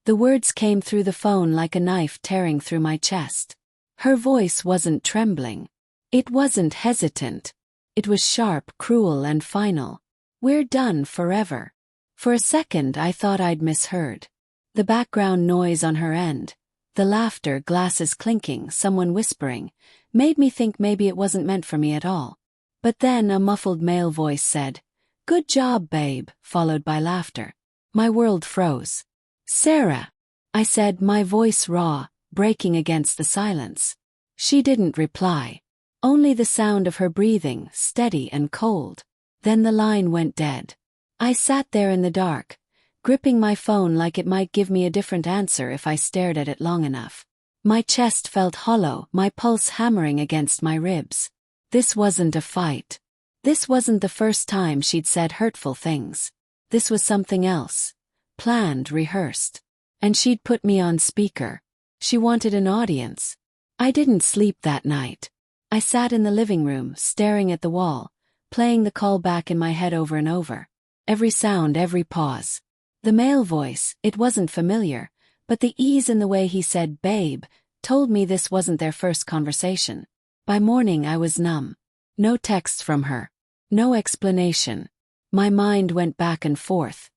The words came through the phone like a knife tearing through my chest. Her voice wasn't trembling. It wasn't hesitant. It was sharp, cruel, and final. "We're done forever." For a second I thought I'd misheard. The background noise on her end, the laughter, glasses clinking, someone whispering, made me think maybe it wasn't meant for me at all. But then a muffled male voice said, "Good job, babe," followed by laughter. My world froze. "Sarah," I said, my voice raw, breaking against the silence. She didn't reply. Only the sound of her breathing, steady and cold. Then the line went dead. I sat there in the dark, gripping my phone like it might give me a different answer if I stared at it long enough. My chest felt hollow, my pulse hammering against my ribs. This wasn't a fight. This wasn't the first time she'd said hurtful things. This was something else. Planned, rehearsed. And she'd put me on speaker. She wanted an audience. I didn't sleep that night. I sat in the living room, staring at the wall, playing the call back in my head over and over. Every sound, every pause. The male voice, it wasn't familiar, but the ease in the way he said "babe" told me this wasn't their first conversation. By morning I was numb. No text from her. No explanation. My mind went back and forth.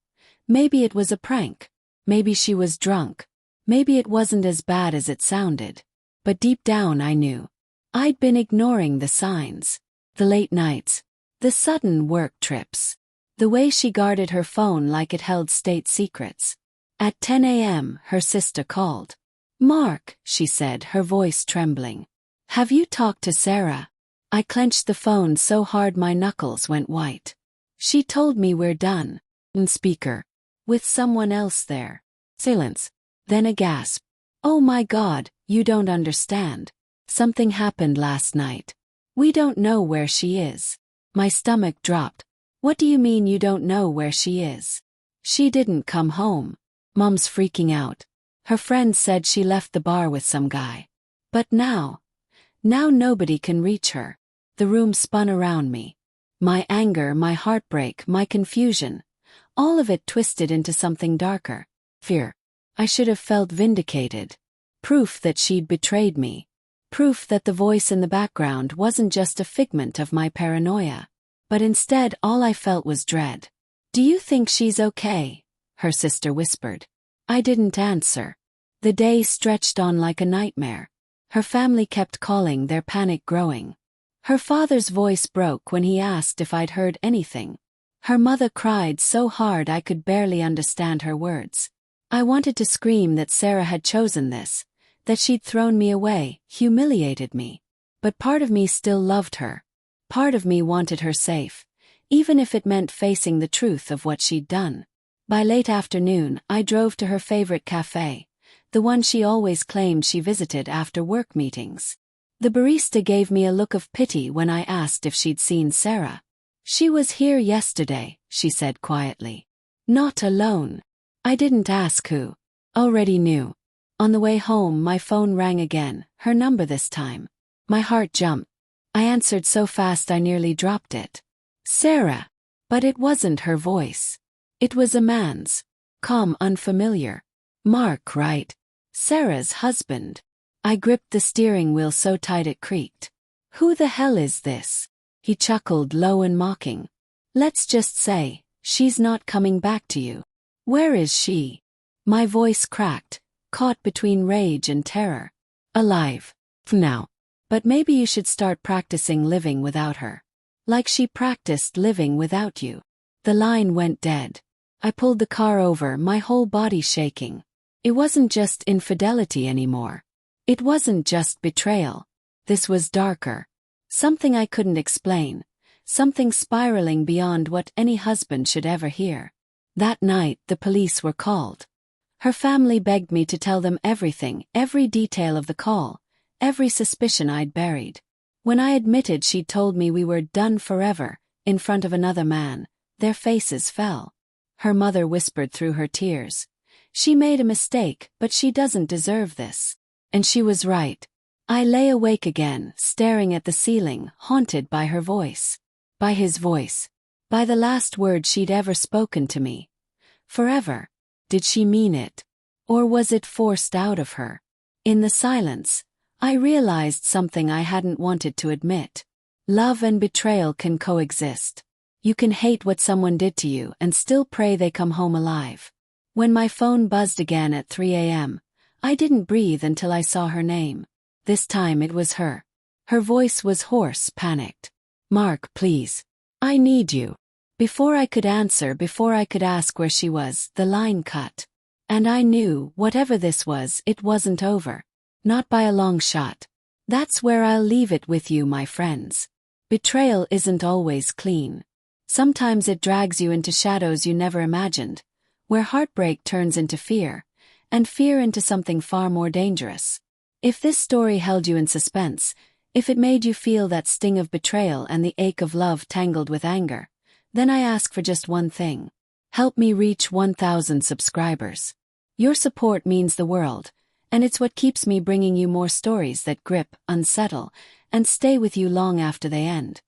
Maybe it was a prank. Maybe she was drunk. Maybe it wasn't as bad as it sounded. But deep down I knew. I'd been ignoring the signs. The late nights. The sudden work trips. The way she guarded her phone like it held state secrets. At 10 a.m., her sister called. "Mark," she said, her voice trembling. "Have you talked to Sarah?" I clenched the phone so hard my knuckles went white. "She told me we're done." In speaker. "With someone else there." Silence. Then a gasp. "Oh my God, you don't understand. Something happened last night. We don't know where she is." My stomach dropped. "What do you mean you don't know where she is?" "She didn't come home. Mom's freaking out. Her friend said she left the bar with some guy. But now nobody can reach her." The room spun around me. My anger, my heartbreak, my confusion. All of it twisted into something darker. Fear. I should have felt vindicated. Proof that she'd betrayed me. Proof that the voice in the background wasn't just a figment of my paranoia. But instead all I felt was dread. "Do you think she's okay?" her sister whispered. I didn't answer. The day stretched on like a nightmare. Her family kept calling, their panic growing. Her father's voice broke when he asked if I'd heard anything. Her mother cried so hard I could barely understand her words. I wanted to scream that Sarah had chosen this, that she'd thrown me away, humiliated me. But part of me still loved her. Part of me wanted her safe, even if it meant facing the truth of what she'd done. By late afternoon, I drove to her favorite cafe, the one she always claimed she visited after work meetings. The barista gave me a look of pity when I asked if she'd seen Sarah. "She was here yesterday," she said quietly. "Not alone." I didn't ask who. Already knew. On the way home, my phone rang again, her number this time. My heart jumped. I answered so fast I nearly dropped it. "Sarah." But it wasn't her voice. It was a man's. Calm, unfamiliar. "Mark, right? Sarah's husband." I gripped the steering wheel so tight it creaked. "Who the hell is this?" He chuckled, low and mocking. "Let's just say, she's not coming back to you." "Where is she?" My voice cracked, caught between rage and terror. "Alive. Now. But maybe you should start practicing living without her. Like she practiced living without you." The line went dead. I pulled the car over, my whole body shaking. It wasn't just infidelity anymore. It wasn't just betrayal. This was darker. Something I couldn't explain. Something spiraling beyond what any husband should ever hear. That night, the police were called. Her family begged me to tell them everything, every detail of the call, every suspicion I'd buried. When I admitted she'd told me we were done forever, in front of another man, their faces fell. Her mother whispered through her tears. "She made a mistake, but she doesn't deserve this." And she was right. I lay awake again, staring at the ceiling, haunted by her voice. By his voice. By the last word she'd ever spoken to me. Forever. Did she mean it? Or was it forced out of her? In the silence, I realized something I hadn't wanted to admit. Love and betrayal can coexist. You can hate what someone did to you and still pray they come home alive. When my phone buzzed again at 3 a.m., I didn't breathe until I saw her name. This time it was her. Her voice was hoarse, panicked. "Mark, please. I need you." Before I could answer, before I could ask where she was, the line cut. And I knew, whatever this was, it wasn't over. Not by a long shot. That's where I'll leave it with you, my friends. Betrayal isn't always clean. Sometimes it drags you into shadows you never imagined, where heartbreak turns into fear, and fear into something far more dangerous. If this story held you in suspense, if it made you feel that sting of betrayal and the ache of love tangled with anger, then I ask for just one thing. Help me reach 1,000 subscribers. Your support means the world, and it's what keeps me bringing you more stories that grip, unsettle, and stay with you long after they end.